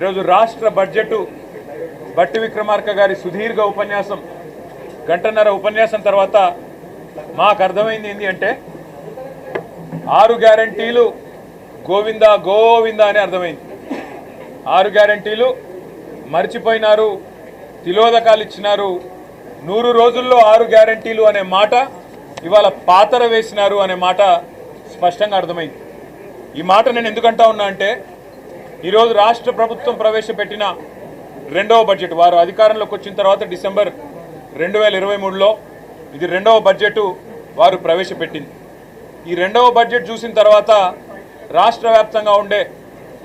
ఈరోజు రాష్ట్ర బడ్జెట్ బట్టి విక్రమార్క గారి సుదీర్ఘ ఉపన్యాసం గంటన్నర ఉపన్యాసం తర్వాత మాకు అర్థమైంది ఏంటి అంటే 6 గ్యారెంటీలు గోవిందా గోవిందా అని అర్థమైంది. 6 గ్యారెంటీలు మర్చిపోయినారు, తిలోదకాలు ఇచ్చినారు. 100 రోజుల్లో 6 గ్యారెంటీలు అనే మాట ఇవాళ పాతర వేసినారు అనే మాట స్పష్టంగా అర్థమైంది. ఈ మాట నేను ఎందుకంటా ఉన్నా అంటే ఈరోజు రాష్ట్ర ప్రభుత్వం ప్రవేశపెట్టిన రెండవ బడ్జెట్, వారు అధికారంలోకి వచ్చిన తర్వాత డిసెంబర్ 2023లో ఇది రెండవ బడ్జెట్ వారు ప్రవేశపెట్టింది. ఈ రెండవ బడ్జెట్ చూసిన తర్వాత రాష్ట్ర వ్యాప్తంగా ఉండే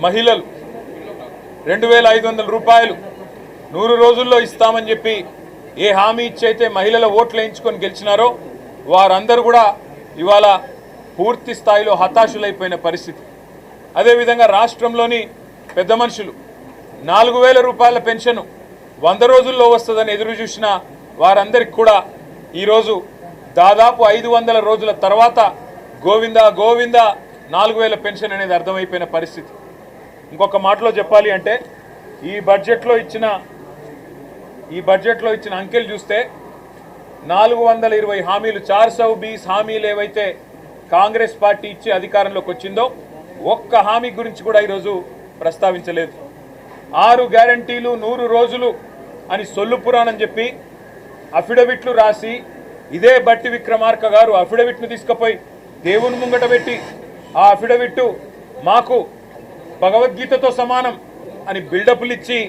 మహిళలు 2500 రూపాయలు 100 రోజుల్లో ఇస్తామని చెప్పి ఏ హామీ ఇచ్చైతే మహిళల ఓట్లు వేయించుకొని గెలిచినారో వారందరూ కూడా ఇవాళ పూర్తి స్థాయిలో హతాశులైపోయిన పరిస్థితి. అదేవిధంగా రాష్ట్రంలోని పెద్ద మనుషులు 4000 రూపాయల పెన్షన్ 100 రోజుల్లో వస్తుందని ఎదురు చూసిన వారందరికీ కూడా ఈరోజు దాదాపు 500 రోజుల తర్వాత గోవిందా గోవిందా 4000 పెన్షన్ అనేది అర్థమైపోయిన పరిస్థితి. ఇంకొక మాటలో చెప్పాలి అంటే ఈ బడ్జెట్లో ఇచ్చిన అంకెలు చూస్తే 420 హామీలు 420 హామీలు ఏవైతే కాంగ్రెస్ పార్టీ ఇచ్చి అధికారంలోకి వచ్చిందో ఒక్క హామీ గురించి కూడా ఈరోజు ప్రస్తావించలేదు. 6 గ్యారెంటీలు 100 రోజులు అని సొల్లు పురాణం చెప్పి అఫిడవిట్లు రాసి ఇదే బట్టి విక్రమార్క గారు అఫిడవిట్ను తీసుకుపోయి దేవుని ముంగట పెట్టి ఆ అఫిడవిట్ మాకు భగవద్గీతతో సమానం అని బిల్డప్లు ఇచ్చి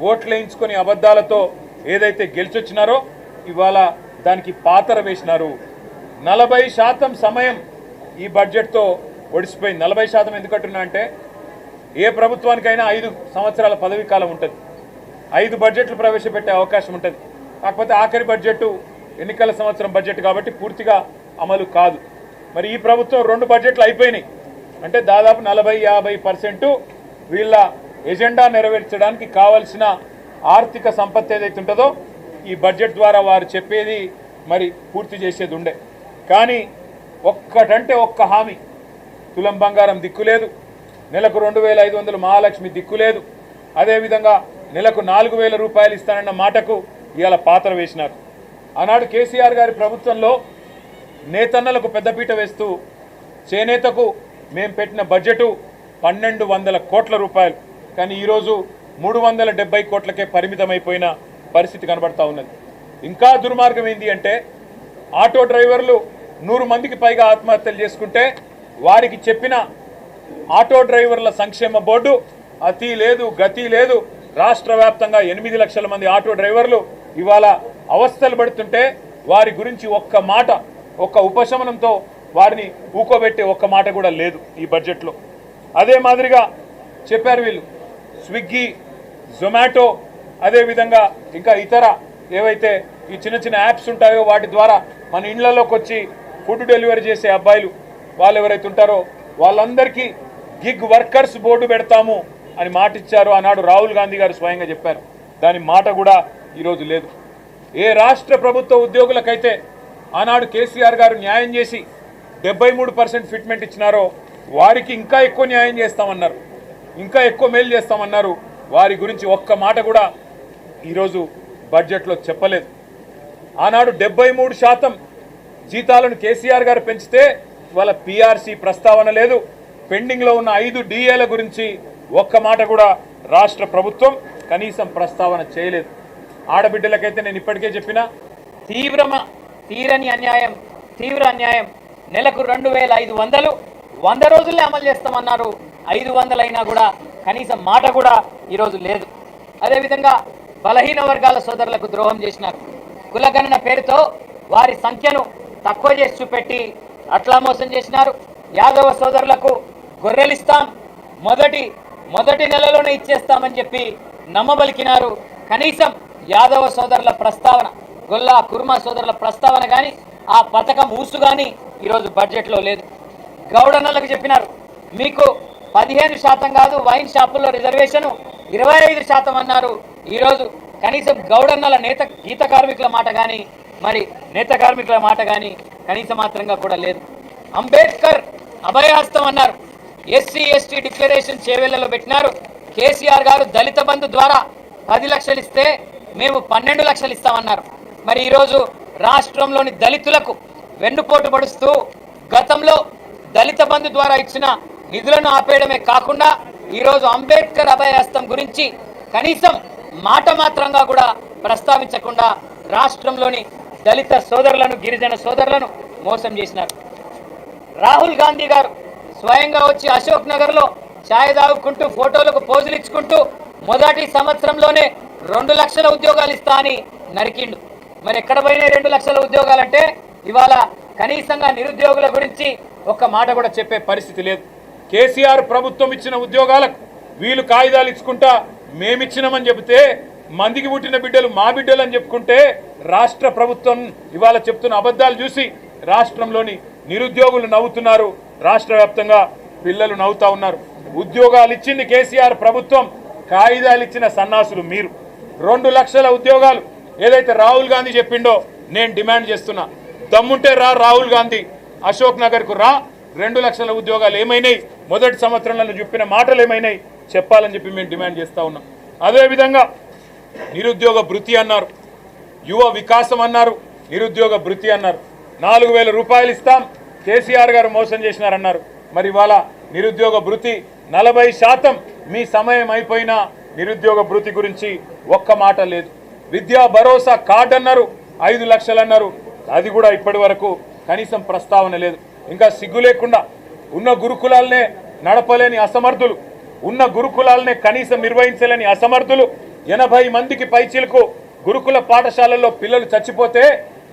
ఓట్లు వేయించుకొని అబద్ధాలతో ఏదైతే గెలిచొచ్చినారో ఇవాళ దానికి పాతర వేసినారు. 40% సమయం ఈ బడ్జెట్తో ఒడిసిపోయింది. 40% ఎందుకంటున్నా అంటే ఏ ప్రభుత్వానికైనా 5 సంవత్సరాల పదవీ కాలం ఉంటుంది, 5 బడ్జెట్లు ప్రవేశపెట్టే అవకాశం ఉంటుంది. కాకపోతే ఆఖరి బడ్జెట్ ఎన్నికల సంవత్సరం బడ్జెట్ కాబట్టి పూర్తిగా అమలు కాదు. మరి ఈ ప్రభుత్వం 2 బడ్జెట్లు అయిపోయినాయి అంటే దాదాపు 40-50% వీళ్ళ ఎజెండా నెరవేర్చడానికి కావలసిన ఆర్థిక సంపత్తి ఏదైతే ఉంటుందో ఈ బడ్జెట్ ద్వారా వారు చెప్పేది మరి పూర్తి చేసేది ఉండే. కానీ ఒక్కటంటే ఒక్క హామీ, తులం బంగారం దిక్కులేదు, నెలకు 2500 మహాలక్ష్మి దిక్కులేదు, అదేవిధంగా నెలకు 4000 రూపాయలు ఇస్తానన్న మాటకు ఇవాళ పాత్ర వేసినారు. ఆనాడు కేసీఆర్ గారి ప్రభుత్వంలో నేతన్నలకు పెద్దపీట వేస్తూ చేనేతకు మేము పెట్టిన బడ్జెటు 1200 కోట్ల రూపాయలు, కానీ ఈరోజు 370 కోట్లకే పరిమితమైపోయిన పరిస్థితి కనబడతా ఉన్నది. ఇంకా దుర్మార్గం ఏంటి అంటే ఆటో డ్రైవర్లు 100 మందికి పైగా ఆత్మహత్యలు చేసుకుంటే వారికి చెప్పిన ఆటో డ్రైవర్ల సంక్షేమ బోర్డు అతి లేదు గతి లేదు. రాష్ట్ర వ్యాప్తంగా 8 లక్షల మంది ఆటో డ్రైవర్లు ఇవాళ అవస్థలు పడుతుంటే వారి గురించి ఒక్క మాట, ఒక్క ఉపశమనంతో వారిని ఊకోబెట్టే ఒక్క మాట కూడా లేదు ఈ బడ్జెట్లో. అదే మాదిరిగా చెప్పారు వీళ్ళు స్విగ్గీ, జొమాటో, అదేవిధంగా ఇంకా ఇతర ఏవైతే ఈ చిన్న చిన్న యాప్స్ ఉంటాయో వాటి ద్వారా మన ఇళ్లలోకి వచ్చి ఫుడ్ డెలివరీ చేసే అబ్బాయిలు వాళ్ళు ఎవరైతే ఉంటారో వాళ్ళందరికీ గిగ్ వర్కర్స్ బోర్డు పెడతాము అని మాట ఇచ్చారు. ఆనాడు రాహుల్ గాంధీ గారు స్వయంగా చెప్పారు. దాని మాట కూడా ఈరోజు లేదు. ఏ రాష్ట్ర ప్రభుత్వ ఉద్యోగులకైతే ఆనాడు కేసీఆర్ గారు న్యాయం చేసి 73% ఫిట్మెంట్ ఇచ్చినారో వారికి ఇంకా ఎక్కువ న్యాయం చేస్తామన్నారు, ఇంకా ఎక్కువ మేలు చేస్తామన్నారు. వారి గురించి ఒక్క మాట కూడా ఈరోజు బడ్జెట్లో చెప్పలేదు. ఆనాడు 73% జీతాలను కేసీఆర్ గారు పెంచితే ఇవాళ పీఆర్సీ ప్రస్తావన లేదు. పెండింగ్లో ఉన్న 5 డిఏల గురించి ఒక్క మాట కూడా రాష్ట్ర ప్రభుత్వం కనీసం ప్రస్తావన చేయలేదు. ఆడబిడ్డలకైతే నేను ఇప్పటికే చెప్పిన తీవ్ర అన్యాయం నెలకు 2500 100 రోజుల్లో అమలు చేస్తామన్నారు. 500 అయినా కూడా కనీసం మాట కూడా ఈరోజు లేదు. అదేవిధంగా బలహీన వర్గాల సోదరులకు ద్రోహం చేసినారు. కులగణన పేరుతో వారి సంఖ్యను తక్కువ చేసి చూపెట్టి అట్లా మోసం చేసినారు. యాదవ సోదరులకు గొర్రెలిస్తాం, మొదటి నెలలోనే ఇచ్చేస్తామని చెప్పి నమ్మబలికినారు. కనీసం యాదవ సోదరుల ప్రస్తావన, గొల్లా కుర్మా సోదరుల ప్రస్తావన కానీ ఆ పథకం ఊసు కానీ ఈరోజు బడ్జెట్లో లేదు. గౌడన్నలకు చెప్పినారు మీకు 15% కాదు, వైన్ షాపుల్లో రిజర్వేషను 25% అన్నారు. ఈరోజు కనీసం గౌడన్నల గీత కార్మికుల మాట కానీ నేత కార్మికుల మాట కానీ కనీస మాత్రంగా కూడా లేదు. అంబేద్కర్ అభయహస్తం అన్నారు. ఎస్సీ ఎస్టీ డిక్లరేషన్ చేవెళ్లలో పెట్టినారు. కేసీఆర్ గారు దళిత బంధు ద్వారా 10 లక్షలు ఇస్తే మేము 12 లక్షలు ఇస్తామన్నారు. మరి ఈరోజు రాష్ట్రంలోని దళితులకు వెన్నుపోటు పడుస్తూ గతంలో దళిత బంధు ద్వారా ఇచ్చిన నిధులను ఆపేయడమే కాకుండా ఈరోజు అంబేద్కర్ అభయహస్తం గురించి కనీసం మాట మాత్రంగా కూడా ప్రస్తావించకుండా రాష్ట్రంలోని దళిత సోదరులను గిరిజన సోదరులను మోసం చేసినారు. రాహుల్ గాంధీ గారు స్వయంగా వచ్చి అశోక్ నగర్లో ఛాయ్ తాగుకుంటూ ఫోటోలకు పోజులు ఇచ్చుకుంటూ మొదటి సంవత్సరంలోనే 2 లక్షల ఉద్యోగాలు ఇస్తా అని నరికిండు. మరి ఎక్కడ పోయినాయి 2 లక్షల ఉద్యోగాలంటే ఇవాళ కనీసంగా నిరుద్యోగుల గురించి ఒక్క మాట కూడా చెప్పే పరిస్థితి లేదు. కేసీఆర్ ప్రభుత్వం ఇచ్చిన ఉద్యోగాలకు వీళ్ళు కాగితాలు ఇచ్చుకుంటా మేమిచ్చినామని చెబితే మందికి పుట్టిన బిడ్డలు మా బిడ్డలు అని చెప్పుకుంటే రాష్ట్ర ప్రభుత్వం ఇవాళ చెప్తున్న అబద్ధాలు చూసి రాష్ట్రంలోని నిరుద్యోగులు నవ్వుతున్నారు. రాష్ట్ర వ్యాప్తంగా పిల్లలు నవ్వుతా ఉన్నారు. ఉద్యోగాలు ఇచ్చింది కేసీఆర్ ప్రభుత్వం, కాగితాలు ఇచ్చిన సన్నాసులు మీరు. 2 లక్షల ఉద్యోగాలు ఏదైతే రాహుల్ గాంధీ చెప్పిండో నేను డిమాండ్ చేస్తున్నా. దమ్ముంటే రాహుల్ గాంధీ అశోక్ నగర్కు 2 లక్షల ఉద్యోగాలు ఏమైనాయి, మొదటి సంవత్సరంలో చెప్పిన మాటలు ఏమైనాయి చెప్పాలని చెప్పి మేము డిమాండ్ చేస్తూ ఉన్నాం. అదేవిధంగా నిరుద్యోగ భృతి అన్నారు, యువ వికాసం అన్నారు, నిరుద్యోగ భృతి అన్నారు. 4,000 రూపాయలు ఇస్తాం, కేసీఆర్ గారు మోసం చేసినారన్నారు. మరి ఇవాళ నిరుద్యోగ భృతి 40% మీ సమయం అయిపోయినా నిరుద్యోగ భృతి గురించి ఒక్క మాట లేదు. విద్యా భరోసా కార్డు అన్నారు, 5 లక్షలు అన్నారు, అది కూడా ఇప్పటి వరకు కనీసం ప్రస్తావన లేదు. ఇంకా సిగ్గు లేకుండా ఉన్న గురుకులాలనే నడపలేని అసమర్థులు, ఉన్న గురుకులాలనే కనీసం నిర్వహించలేని అసమర్థులు, 80 మందికి పైచీలకు గురుకుల పాఠశాలల్లో పిల్లలు చచ్చిపోతే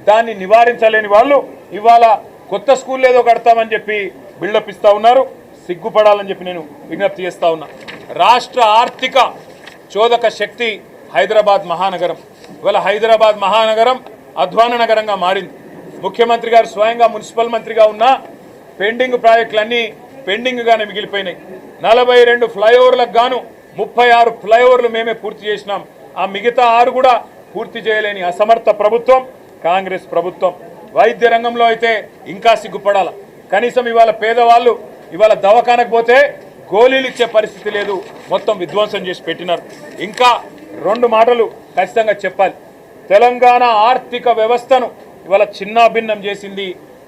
దాన్ని నివారించలేని వాళ్ళు ఇవాళ కొత్త స్కూల్ ఏదో కడతామని చెప్పి బిల్డప్ ఇస్తూ ఉన్నారు. సిగ్గుపడాలని చెప్పి నేను విజ్ఞప్తి చేస్తూ ఉన్నా. రాష్ట్ర ఆర్థిక చోదక శక్తి హైదరాబాద్ మహానగరం. ఇవాళ హైదరాబాద్ మహానగరం అధ్వాన నగరంగా మారింది. ముఖ్యమంత్రి గారు స్వయంగా మున్సిపల్ మంత్రిగా ఉన్న పెండింగ్ ప్రాజెక్టులన్నీ పెండింగ్గానే మిగిలిపోయినాయి. 42 ఫ్లైఓవర్లకు గాను 36 ఫ్లైఓవర్లు మేమే పూర్తి చేసినాం. ఆ మిగతా 6 కూడా పూర్తి చేయలేని అసమర్థ ప్రభుత్వం కాంగ్రెస్ ప్రభుత్వం. వైద్య రంగంలో అయితే ఇంకా సిగ్గుపడాల. కనీసం ఇవాళ పేదవాళ్ళు ఇవాళ దవాఖానకు పోతే గోళీలు ఇచ్చే పరిస్థితి లేదు, మొత్తం విధ్వంసం చేసి పెట్టినారు. ఇంకా 2 మాటలు ఖచ్చితంగా చెప్పాలి. తెలంగాణ ఆర్థిక వ్యవస్థను ఇవాళ చిన్నాభిన్నం చేసింది,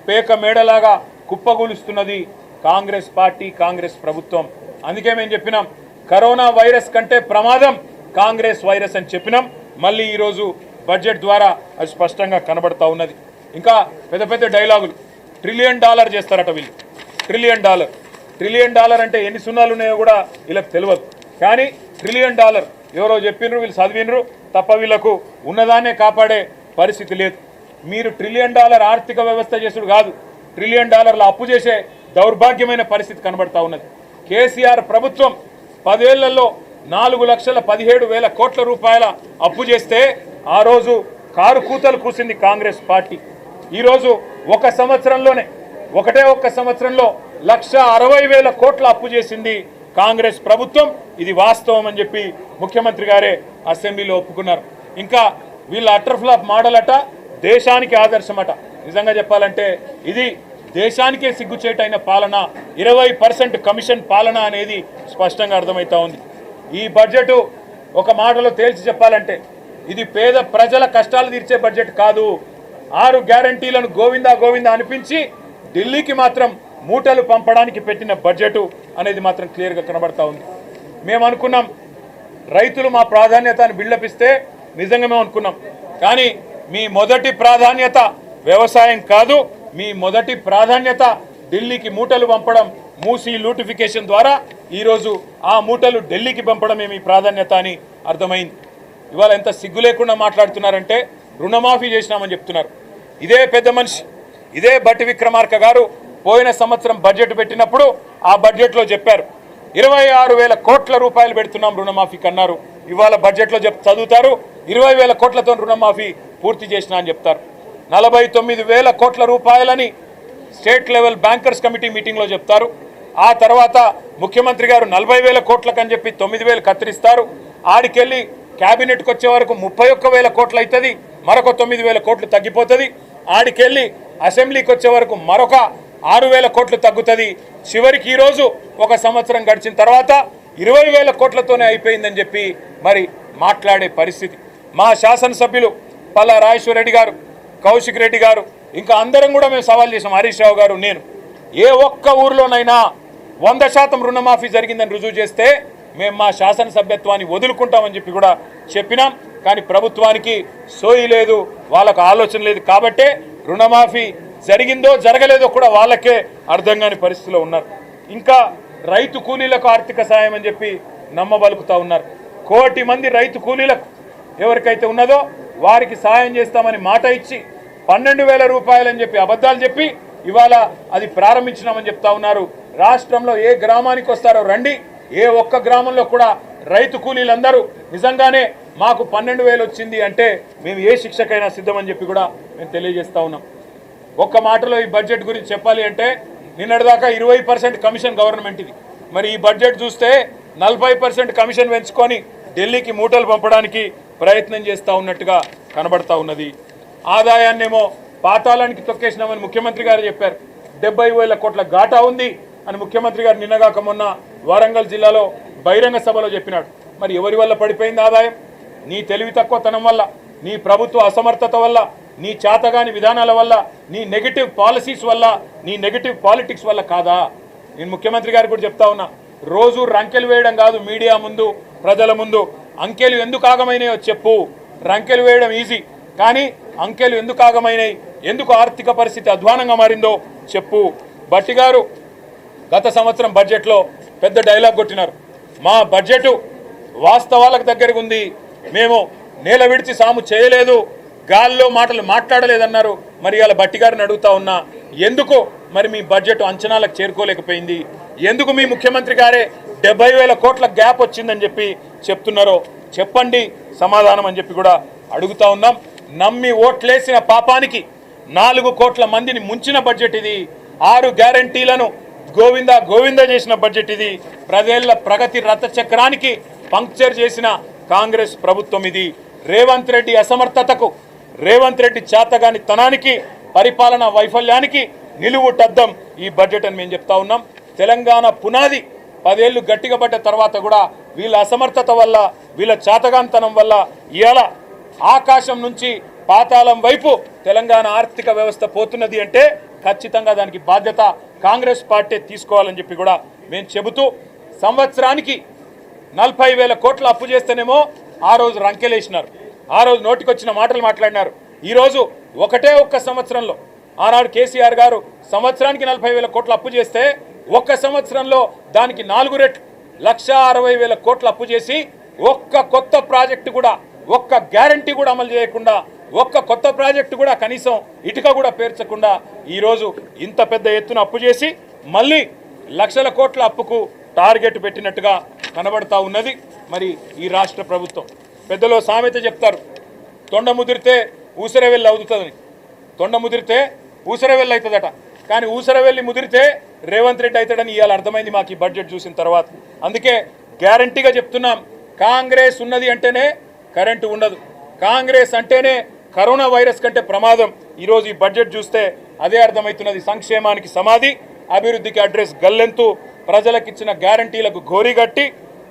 పేక మేడలాగా కుప్పగూలుస్తున్నది కాంగ్రెస్ పార్టీ, కాంగ్రెస్ ప్రభుత్వం. అందుకే మేము చెప్పినాం కరోనా వైరస్ కంటే ప్రమాదం కాంగ్రెస్ వైరస్ అని చెప్పినాం. మళ్ళీ ఈరోజు బడ్జెట్ ద్వారా అది స్పష్టంగా కనబడతా ఉన్నది. ఇంకా పెద్ద పెద్ద డైలాగులు, $1 ట్రిలియన్ చేస్తారట వీళ్ళు. $1 ట్రిలియన్ అంటే ఎన్ని సున్నాలు ఉన్నాయో కూడా వీళ్ళకి తెలియదు. కానీ $1 ట్రిలియన్ ఎవరో చెప్పినరు, వీళ్ళు చదివినరు తప్ప వీళ్ళకు ఉన్నదాన్నే కాపాడే పరిస్థితి లేదు. మీరు $1 ట్రిలియన్ ఆర్థిక వ్యవస్థ చేసుడు కాదు, $1 ట్రిలియన్ అప్పు చేసే దౌర్భాగ్యమైన పరిస్థితి కనబడతా ఉన్నది. కేసీఆర్ ప్రభుత్వం 10 ఏళ్లలో 4,17,000 కోట్ల రూపాయల అప్పు చేస్తే ఆ రోజు కారు కూతలు కూసింది కాంగ్రెస్ పార్టీ. ఈరోజు ఒక్క సంవత్సరంలో 1,60,000 కోట్ల అప్పు చేసింది కాంగ్రెస్ ప్రభుత్వం. ఇది వాస్తవం అని చెప్పి ముఖ్యమంత్రి గారే అసెంబ్లీలో ఒప్పుకున్నారు. ఇంకా వీళ్ళ అటర్ ఫ్లాప్ మోడల్ అట దేశానికి ఆదర్శమట. నిజంగా చెప్పాలంటే ఇది దేశానికే సిగ్గుచేటైన పాలన, 20% కమిషన్ పాలన అనేది స్పష్టంగా అర్థమవుతా ఉంది. ఈ బడ్జెట్ ఒక మాటలో తేల్చి చెప్పాలంటే ఇది పేద ప్రజల కష్టాలు తీర్చే బడ్జెట్ కాదు. 6 గ్యారంటీలను గోవిందా గోవిందా అనిపించి ఢిల్లీకి మాత్రం మూటలు పంపడానికి పెట్టిన బడ్జెట్ అనేది మాత్రం క్లియర్గా కనబడతా ఉంది. మేము అనుకున్నాం రైతులు మా ప్రాధాన్యత అని బిల్డప్ ఇస్తే నిజంగా మేము అనుకున్నాం. కానీ మీ మొదటి ప్రాధాన్యత వ్యవసాయం కాదు, మీ మొదటి ప్రాధాన్యత ఢిల్లీకి మూటలు పంపడం. మూసీ లూటిఫికేషన్ ద్వారా ఈరోజు ఆ మూటలు ఢిల్లీకి పంపడమే మీ ప్రాధాన్యత అని అర్థమైంది. ఇవాళ ఎంత సిగ్గు లేకుండా మాట్లాడుతున్నారంటే రుణమాఫీ చేసినామని చెప్తున్నారు. ఇదే పెద్ద మనిషి, ఇదే బట్టి విక్రమార్క గారు పోయిన సంవత్సరం బడ్జెట్ పెట్టినప్పుడు ఆ బడ్జెట్లో చెప్పారు 26,000 కోట్ల రూపాయలు పెడుతున్నాం రుణమాఫీకి అన్నారు. ఇవాళ బడ్జెట్లో చదువుతారు 20,000 కోట్లతో రుణమాఫీ పూర్తి చేసినా అని చెప్తారు. 49,000 కోట్ల రూపాయలని స్టేట్ లెవెల్ బ్యాంకర్స్ కమిటీ మీటింగ్లో చెప్తారు. ఆ తర్వాత ముఖ్యమంత్రి గారు 40,000 కోట్లకని చెప్పి 9,000 కత్తిరిస్తారు. ఆడికెళ్ళి క్యాబినెట్కి వచ్చే వరకు 31,000 కోట్లు అవుతుంది, మరొక 9,000 కోట్లు తగ్గిపోతుంది. ఆడికెళ్ళి అసెంబ్లీకి వచ్చే వరకు మరొక 6,000 కోట్లు తగ్గుతుంది. చివరికి ఈరోజు ఒక సంవత్సరం గడిచిన తర్వాత 20,000 కోట్లతోనే అయిపోయిందని చెప్పి మరి మాట్లాడే పరిస్థితి. మా శాసనసభ్యులు పల్లా రాజేశ్వర రెడ్డి గారు, కౌశిక్ రెడ్డి గారు, ఇంకా అందరం కూడా మేము సవాల్ చేసాం. హరీష్ రావు గారు, నేను, ఏ ఒక్క ఊర్లోనైనా 100% రుణమాఫీ జరిగిందని రుజువు చేస్తే మేము మా శాసనసభ్యత్వాన్ని వదులుకుంటామని చెప్పి కూడా చెప్పినాం. కానీ ప్రభుత్వానికి సోయి లేదు, వాళ్ళకు ఆలోచన లేదు. కాబట్టే రుణమాఫీ జరిగిందో జరగలేదో కూడా వాళ్ళకే అర్థం కాని పరిస్థితిలో ఉన్నారు. ఇంకా రైతు కూలీలకు ఆర్థిక సాయం అని చెప్పి నమ్మబలుకుతూ ఉన్నారు. 1 కోటి మంది రైతు కూలీలకు ఎవరికైతే ఉన్నదో వారికి సాయం చేస్తామని మాట ఇచ్చి 12,000 రూపాయలు అని చెప్పి అబద్ధాలు చెప్పి ఇవాళ అది ప్రారంభించినామని చెప్తా ఉన్నారు. రాష్ట్రంలో ఏ గ్రామానికి వస్తారో రండి, ఏ ఒక్క గ్రామంలో కూడా రైతు కూలీలందరూ నిజంగానే మాకు 12,000 వచ్చింది అంటే మేము ఏ శిక్షకైనా సిద్ధమని చెప్పి కూడా మేము తెలియజేస్తా ఉన్నాం. ఒక్క మాటలో ఈ బడ్జెట్ గురించి చెప్పాలి అంటే నిన్నటిదాకా 20% కమిషన్ గవర్నమెంట్ ఇది. మరి ఈ బడ్జెట్ చూస్తే 40% కమిషన్ పెంచుకొని ఢిల్లీకి మూటలు పంపడానికి ప్రయత్నం చేస్తూ ఉన్నట్టుగా కనబడతా ఉన్నది. ఆదాయాన్నేమో పాతాళానికి తొక్కేసినామని ముఖ్యమంత్రి గారు చెప్పారు. 70,000 కోట్ల ఘాటా ఉంది అని ముఖ్యమంత్రి గారు నిన్నగాక మొన్న వరంగల్ జిల్లాలో బహిరంగ సభలో చెప్పినాడు. మరి ఎవరి వల్ల పడిపోయింది ఆదాయం? నీ తెలివి తక్కువతనం వల్ల, నీ ప్రభుత్వ అసమర్థత వల్ల, నీ చేతగాని విధానాల వల్ల, నీ నెగిటివ్ పాలసీస్ వల్ల, నీ నెగిటివ్ పాలిటిక్స్ వల్ల కాదా? నేను ముఖ్యమంత్రి గారికి కూడా చెప్తా ఉన్నా, రోజు రంకెలు వేయడం కాదు, మీడియా ముందు ప్రజల ముందు అంకెలు ఎందుకు ఆగమైనాయో చెప్పు. రంకెలు వేయడం ఈజీ, కానీ అంకెలు ఎందుకు ఆగమైనాయి, ఎందుకు ఆర్థిక పరిస్థితి అధ్వానంగా మారిందో చెప్పు. భట్టి గారు గత సంవత్సరం బడ్జెట్లో పెద్ద డైలాగ్ కొట్టినారు. మా బడ్జెట్ వాస్తవాలకు దగ్గరగా ఉంది, మేము నేల విడిచి సాము చేయలేదు, గాల్లో మాటలు మాట్లాడలేదన్నారు. మరి ఇలా భట్టి గారిని అడుగుతా ఉన్నా, ఎందుకు మరి మీ బడ్జెట్ అంచనాలకు చేరుకోలేకపోయింది? ఎందుకు మీ ముఖ్యమంత్రి గారే 70,000 కోట్ల గ్యాప్ వచ్చిందని చెప్పి చెప్తున్నారో చెప్పండి సమాధానం అని చెప్పి కూడా అడుగుతా ఉన్నాం. నమ్మి ఓట్లేసిన పాపానికి 4 కోట్ల మందిని ముంచిన బడ్జెట్ ఇది. 6 గ్యారంటీలను గోవిందా గోవిందా చేసిన బడ్జెట్ ఇది. ప్రజల ప్రగతి రథ చక్రానికి పంక్చర్ చేసిన కాంగ్రెస్ ప్రభుత్వం ఇది. రేవంత్ రెడ్డి అసమర్థతకు, రేవంత్ రెడ్డి చేతగాని తనానికి, పరిపాలన వైఫల్యానికి నిలువుటద్దం ఈ బడ్జెట్ అని మేము చెప్తా ఉన్నాం. తెలంగాణ పునాది 10 ఏళ్ళు గట్టిగా పడ్డ తర్వాత కూడా వీళ్ళ అసమర్థత వల్ల, వీళ్ళ చేతగానితనం వల్ల ఇవాళ ఆకాశం నుంచి పాతాళం వైపు తెలంగాణ ఆర్థిక వ్యవస్థ పోతున్నది అంటే ఖచ్చితంగా దానికి బాధ్యత కాంగ్రెస్ పార్టీ తీసుకోవాలని చెప్పి కూడా మేము చెబుతూ, సంవత్సరానికి 40,000 కోట్ల అప్పు చేస్తేనేమో ఆ రోజు రంకెలేసినారు, ఆ రోజు నోటికొచ్చిన మాటలు మాట్లాడినారు. ఈరోజు ఒక్క సంవత్సరంలో ఆనాడు కేసీఆర్ గారు సంవత్సరానికి 40,000 కోట్ల అప్పు చేస్తే ఒక్క సంవత్సరంలో దానికి 4 రెట్లు 1,60,000 కోట్ల అప్పు చేసి ఒక్క కొత్త ప్రాజెక్టు కూడా, ఒక్క గ్యారంటీ కూడా అమలు చేయకుండా, ఒక్క కొత్త ప్రాజెక్టు కూడా కనీసం ఇటుక కూడా పేర్చకుండా ఈరోజు ఇంత పెద్ద ఎత్తున అప్పు చేసి మళ్ళీ లక్షల కోట్ల అప్పుకు టార్గెట్ పెట్టినట్టుగా కనబడతా ఉన్నది. మరి ఈ రాష్ట్ర ప్రభుత్వం పెద్దలో సామెత చెప్తారు, తొండ ముదిరితే ఊసరవెల్లి అవుతుందని. తొండ ముదిరితే ఊసరవెల్లి అవుతుందట, కానీ ఊసరవెల్లి ముదిరితే రేవంత్ రెడ్డి అవుతాడని ఇవాళ అర్థమైంది మాకు ఈ బడ్జెట్ చూసిన తర్వాత. అందుకే గ్యారంటీగా చెప్తున్నాం, కాంగ్రెస్ ఉన్నది అంటేనే కరెంటు ఉండదు, కాంగ్రెస్ అంటేనే కరోనా వైరస్ కంటే ప్రమాదం. ఈరోజు ఈ బడ్జెట్ చూస్తే అదే అర్థమవుతున్నది. సంక్షేమానికి సమాధి, అభివృద్ధికి అడ్రస్ గల్లెంతు, ప్రజలకు ఇచ్చిన గ్యారంటీలకు గోరిగట్టి,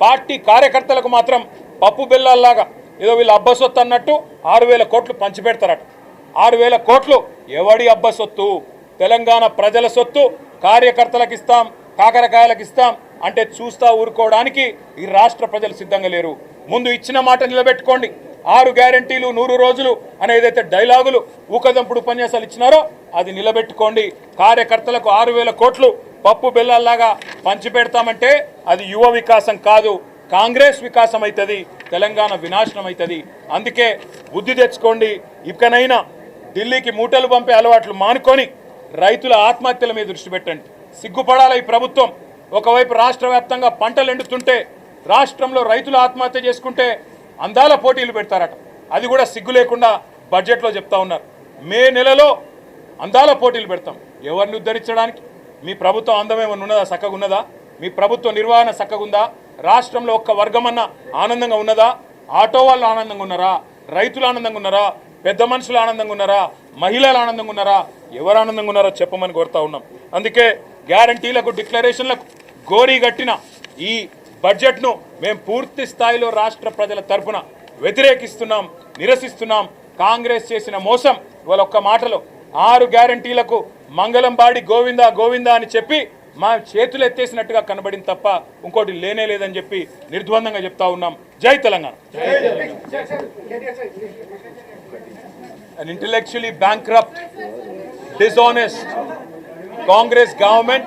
పార్టీ కార్యకర్తలకు మాత్రం పప్పు బెల్లాల్లాగా ఏదో వీళ్ళు అబ్బసొత్తు అన్నట్టు 6,000 కోట్లు పంచిపెడతారట. 6,000 కోట్లు ఎవడి అబ్బసొత్తు? తెలంగాణ ప్రజల సొత్తు. కార్యకర్తలకు ఇస్తాం, కాకరకాయలకు ఇస్తాం అంటే చూస్తా ఊరుకోవడానికి ఈ రాష్ట్ర ప్రజలు సిద్ధంగా లేరు. ముందు ఇచ్చిన మాట నిలబెట్టుకోండి. 6 గ్యారంటీలు 100 రోజులు అని ఏదైతే డైలాగులు ఊకదంపుడు ఉపన్యాసాలు ఇచ్చినారో అది నిలబెట్టుకోండి. కార్యకర్తలకు 6,000 కోట్లు పప్పు బెల్లాల్లాగా పంచిపెడతామంటే అది యువ వికాసం కాదు, కాంగ్రెస్ వికాసం అవుతుంది, తెలంగాణ వినాశనం అవుతుంది. అందుకే బుద్ధి తెచ్చుకోండి. ఇకనైనా ఢిల్లీకి మూటలు పంపే అలవాట్లు మానుకొని రైతుల ఆత్మహత్యల మీద దృష్టి పెట్టండి. సిగ్గుపడాలి ఈ ప్రభుత్వం. ఒకవైపు రాష్ట్ర వ్యాప్తంగా పంటలు ఎండుతుంటే రాష్ట్రంలో రైతులు ఆత్మహత్య చేసుకుంటే అందాల పోటీలు పెడతారట. అది కూడా సిగ్గు లేకుండా బడ్జెట్లో చెప్తా ఉన్నారు. మే నెలలో అందాల పోటీలు పెడతాం. ఎవరిని ఉద్ధరించడానికి? మీ ప్రభుత్వం అందమేమన్నా ఉన్నదా? చక్కగా ఉన్నదా? మీ ప్రభుత్వ నిర్వహణ చక్కగా ఉందా? రాష్ట్రంలో ఒక్క వర్గమన్నా ఆనందంగా ఉన్నదా? ఆటో వాళ్ళు ఆనందంగా ఉన్నారా? రైతులు ఆనందంగా ఉన్నారా? పెద్ద మనుషులు ఆనందంగా ఉన్నారా? మహిళలు ఆనందంగా ఉన్నారా? ఎవరు ఆనందంగా ఉన్నారో చెప్పమని కోరుతా ఉన్నాం. అందుకే గ్యారంటీలకు, డిక్లరేషన్లకు గోరీ గట్టిన ఈ బడ్జెట్ను మేము పూర్తి స్థాయిలో రాష్ట్ర ప్రజల తరపున వ్యతిరేకిస్తున్నాం, నిరసిస్తున్నాం. కాంగ్రెస్ చేసిన మోసం ఇవాళ ఒక్క మాటలో 6 గ్యారంటీలకు మంగళం బాడి గోవిందా గోవిందా అని చెప్పి మా చేతులు ఎత్తేసినట్టుగా కనబడింది తప్ప ఇంకోటి లేనే లేదని చెప్పి నిర్ద్వందంగా చెప్తా ఉన్నాం. జై Telangana. An intellectually bankrupt, dishonest Congress government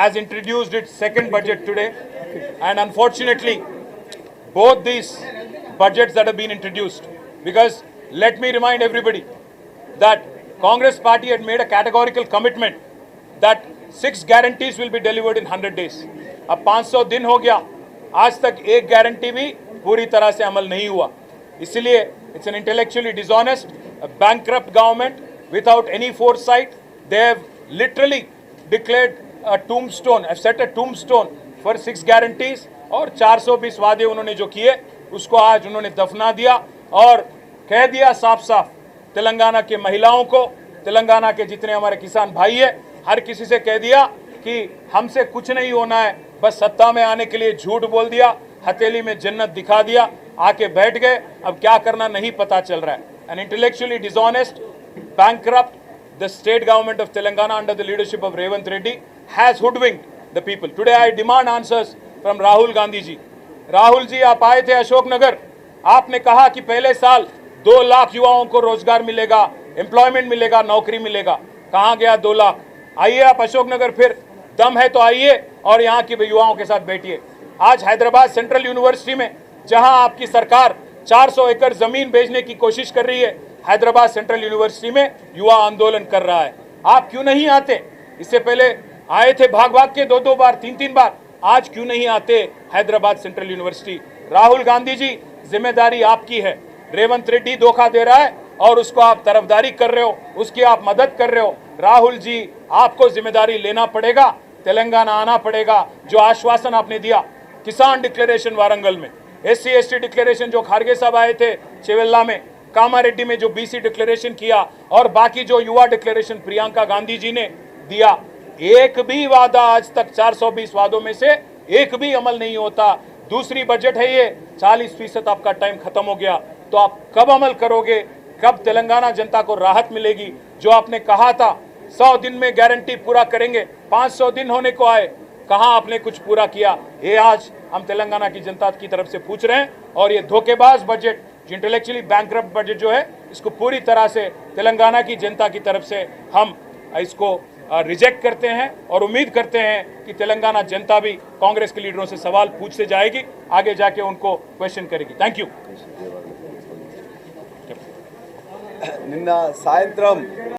has introduced its second budget today, and unfortunately both these budgets that have been introduced, because let me remind everybody that Congress party had made a categorical commitment that 6 guarantees will be delivered in 100 days. अब 500 दिन हो गया, आज तक एक guarantee भी पूरी तरह से अमल नहीं हुआ. इसलिए it's an intellectually dishonest, a bankrupt government without any foresight. They have literally declared a tombstone, have set a tombstone for 6 guarantees, और 420 वादे उन्होंने जो किए उसको आज उन्होंने दफना दिया और कह दिया साफ साफ तेलंगाना के महिलाओं को, तेलंगाना के जितने हमारे किसान भाई है, हर किसी से कह दिया कि हमसे कुछ नहीं होना है, बस सत्ता में आने के लिए झूठ बोल दिया, हथेली में जन्नत दिखा दिया, आके बैठ गए, अब क्या करना नहीं पता चल रहा है. An intellectually dishonest, bankrupt, the state government of Telangana under the leadership of Revanth Reddy has hoodwinked the people. Today I demand answers from Rahul Gandhi ji. Rahul ji, आप आए थे अशोकनगर, आपने कहा कि पहले साल 2 लाख युवाओं को रोजगार मिलेगा, एम्प्लॉयमेंट मिलेगा, नौकरी मिलेगा. कहाँ गया 2 लाख? आइए आप अशोकनगर, फिर दम है तो आइए और यहाँ की युवाओं के साथ बैठिए. आज हैदराबाद सेंट्रल यूनिवर्सिटी में जहाँ आपकी सरकार 400 एकड़ जमीन बेचने की कोशिश कर रही है, हैदराबाद सेंट्रल यूनिवर्सिटी में युवा आंदोलन कर रहा है. आप क्यों नहीं आते? इससे पहले आए थे भाग भाग के 2-2 बार, 3-3 बार. आज क्यों नहीं आते हैदराबाद सेंट्रल यूनिवर्सिटी? राहुल गांधी जी, जिम्मेदारी आपकी है. रेवंत रेड्डी धोखा दे रहा है और उसको आप तरफदारी कर रहे हो, उसकी आप मदद कर रहे हो. राहुल जी, आपको जिम्मेदारी लेना पड़ेगा, तेलंगाना आना पड़ेगा. जो आश्वासन आपने दिया किसान डिक्लेरेशन वारंगल में, SC/ST डिक्लेरेशन जो खारगे साहब आए थे चेवेल्ला में, कामारेड्डी में जो BC डिक्लेरेशन किया, और बाकी जो युवा डिक्लेरेशन प्रियंका गांधी जी ने दिया, एक भी वादा आज तक 420 वादों में से एक भी अमल नहीं होता. दूसरी बजट है ये, 40% आपका टाइम खत्म हो गया. तो आप कब अमल करोगे? कब तेलंगाना जनता को राहत मिलेगी? जो आपने कहा था 100 दिन में गारंटी पूरा करेंगे, 500 दिन होने को आए, कहां आपने कुछ पूरा किया? ये आज हम तेलंगाना की जनता की तरफ से पूछ रहे हैं. और ये धोखेबाज बजट, जो इंटेलेक्चुअली बैंकरप्ट बजट जो है, इसको पूरी तरह से तेलंगाना की जनता की तरफ से हम इसको रिजेक्ट करते हैं और उम्मीद करते हैं कि तेलंगाना जनता भी कांग्रेस के लीडरों से सवाल पूछते जाएगी, आगे जाके उनको क्वेश्चन करेगी. Thank you. నిన్న సాయంత్రం